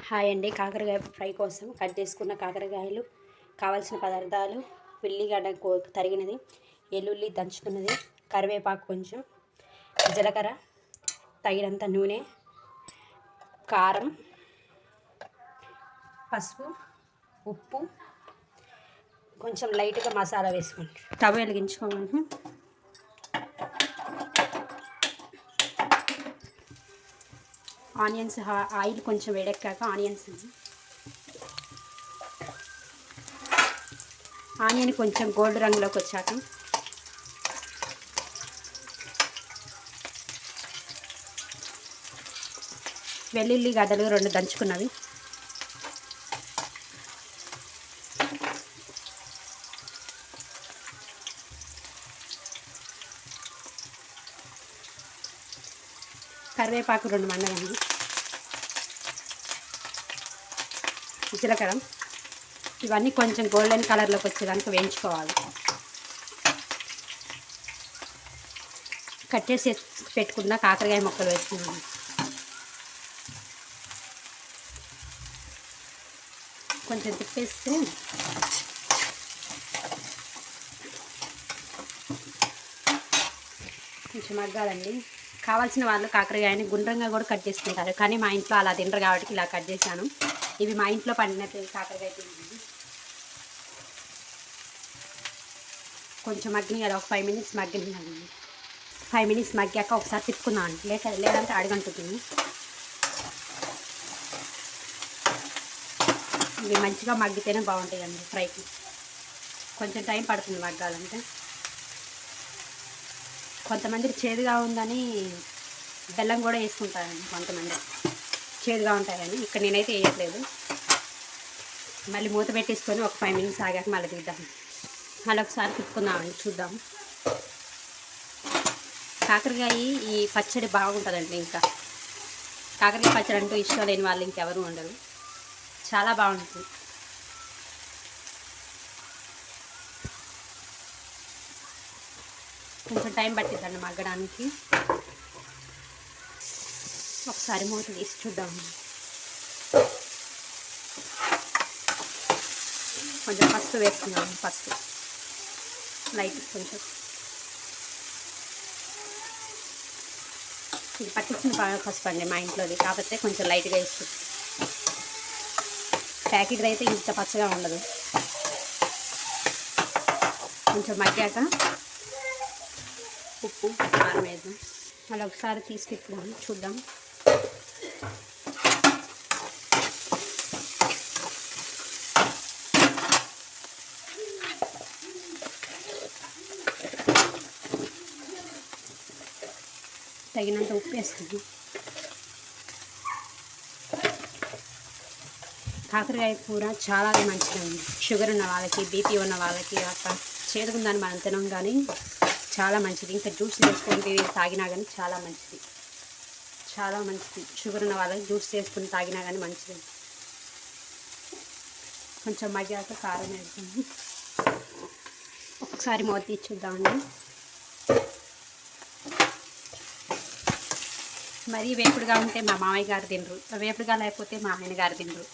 Hi అండి. కాకరకాయ fry కోసం కట్ చేసుకున్న కాకరకాయలు, కావాల్సిన పదార్థాలు: ఉల్లిగడ్డ తరిగినది, వెల్లుల్లి దంచుకున్నది, కరివేపాకు కొంచెం, జీలకర్ర, తగినంత నూనె, కారం, పసుపు, ఉప్పు, కొంచెం లైట్గా మసాలా వేసుకోండి. తవ వెలిగించుకోండి. ఆనియన్స్, ఆయిల్ కొంచెం వేడెక్కాక ఆనియన్ కొంచెం గోల్డ్ రంగులోకి వచ్చాక వెల్లుల్లి గడ్డలు 2 దంచుకున్నవి, కరివేపాకు 2 మండలండి, జీలకర్ర. ఇవన్నీ కొంచెం గోల్డెన్ కలర్లోకి వచ్చేదానికి వేయించుకోవాలి. కట్ చేసి పెట్టుకున్న కాకరకాయ ముక్కలు వేసుకున్నాను. కొంచెం తిప్పేస్తే కొంచెం మగ్గాలండి. కావాల్సిన వాళ్ళు కాకరకాయని గుండ్రంగా కూడా కట్ చేసుకుంటారు, కానీ మా ఇంట్లో అలా తినరు కాబట్టి ఇలా కట్ చేశాను. ఇవి మా ఇంట్లో పండిన కాకరకాయ తింటుంది. కొంచెం మగ్గినాయి, ఒక 5 మినిట్స్ మగ్గినాయి. 5 మినిట్స్ మగ్గాక ఒకసారి తిప్పుకుందాం, లేదంటే అడగంటుంది. ఇవి మంచిగా మగ్గితేనే బాగుంటాయండి ఫ్రైకి. కొంచెం టైం పడుతుంది మగ్గాలంటే. కొంతమంది చేదుగా ఉందని బెల్లం కూడా వేసుకుంటారండి, కొంతమంది చేదుగా ఉంటాయని. ఇక్కడ నేనైతే వేయట్లేదు. మళ్ళీ మూత పెట్టేసుకొని ఒక 5 మినిట్స్ ఆగాక మళ్ళీ తీద్దాం. మళ్ళీ ఒకసారి తిప్పుకుందామండి, చూద్దాం. కాకరకాయ ఈ పచ్చడి బాగుంటుందండి. ఇంకా కాకరకాయ పచ్చడి అంటూ ఇష్టం లేని వాళ్ళు ఇంకెవరు ఉండరు. చాలా బాగుంటుంది. కొంచెం టైం పట్టిద్దండి మగ్గడానికి. ఒకసారి మూత తీసి చూద్దాం. కొంచెం పసుపు వేసుకుందాం. పసుపు లైట్ కొంచెం. ఇది పట్టించిన పసుపు అండి మా ఇంట్లోది, కాకపోతే కొంచెం లైట్గా వేసుకుంటాం. ప్యాకెట్ అయితే ఇంత పచ్చగా ఉండదు. కొంచెం మగ్గాక ఉప్పు, కారం వేద్దాం. మళ్ళీ ఒకసారి తీసి తిప్పుదాం, చూద్దాం. తగినంత ఉప్పు వేస్తాను. కాకరకాయ కూర చాలా మంచిదండి. షుగర్ ఉన్న వాళ్ళకి, బీపీ ఉన్న వాళ్ళకి, అట్లా చేదుకుందని మనం తినం, కానీ చాలా మంచిది. ఇంకా జ్యూస్ చేసుకొని తాగినా కానీ చాలా మంచిది, చాలా మంచిది. షుగర్ ఉన్న వాళ్ళకి జ్యూస్ చేసుకుని తాగినా కానీ మంచిది. కొంచెం మగ్గాక కారం వేస్తాము. ఒకసారి మూత తీసి చూద్దామండి. మరీ వేపుడుగా ఉంటే మా మామయ్య గారు తినరు, వేపుడుగా లేకపోతే మా ఆయన గారు తినరు.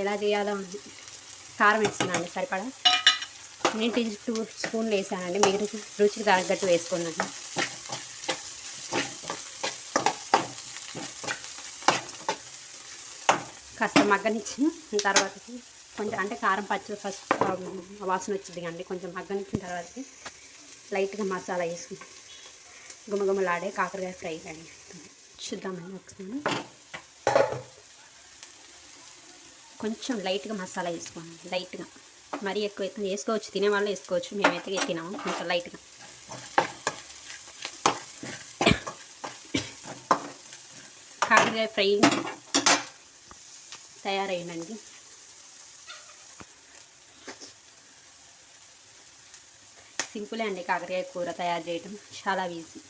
ఎలా చేయాలో కారం వేస్తున్నానండి సరిపడా. నేను 2 స్పూన్లు వేసానండి, మీరు రుచికి తగ్గట్టు వేసుకున్నాను. కాస్త మగ్గనిచ్చిన తర్వాతకి కొంచెం, అంటే కారం పచ్చి ఫస్ట్ వాసన వచ్చింది కండి. కొంచెం మగ్గనిచ్చిన తర్వాతకి లైట్గా మసాలా వేసుకుని గుమగుమలాడే కాకరకాయ ఫ్రై అండి. చూద్దామండి ఒకసారి. కొంచెం లైట్గా మసాలా వేసుకోండి, లైట్గా. మరీ ఎక్కువ అయితే వేసుకోవచ్చు, తినేవాళ్ళు వేసుకోవచ్చు, మేమైతే తినాము. కొంచెం లైట్గా. కాకరకాయ ఫ్రై తయారైందండి. సింపులే అండి కాకరకాయ కూర తయారు చేయడం, చాలా ఈజీ.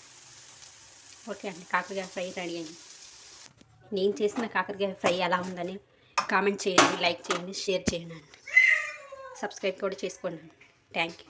ఓకే అండి, కాకరకాయ ఫ్రై రెడీ అయింది. నేను చేసిన కాకరకాయ ఫ్రై ఎలా ఉందని కామెంట్ చేయండి, లైక్ చేయండి, షేర్ చేయండి, సబ్స్క్రైబ్ కూడా చేసుకోండి. Thank you.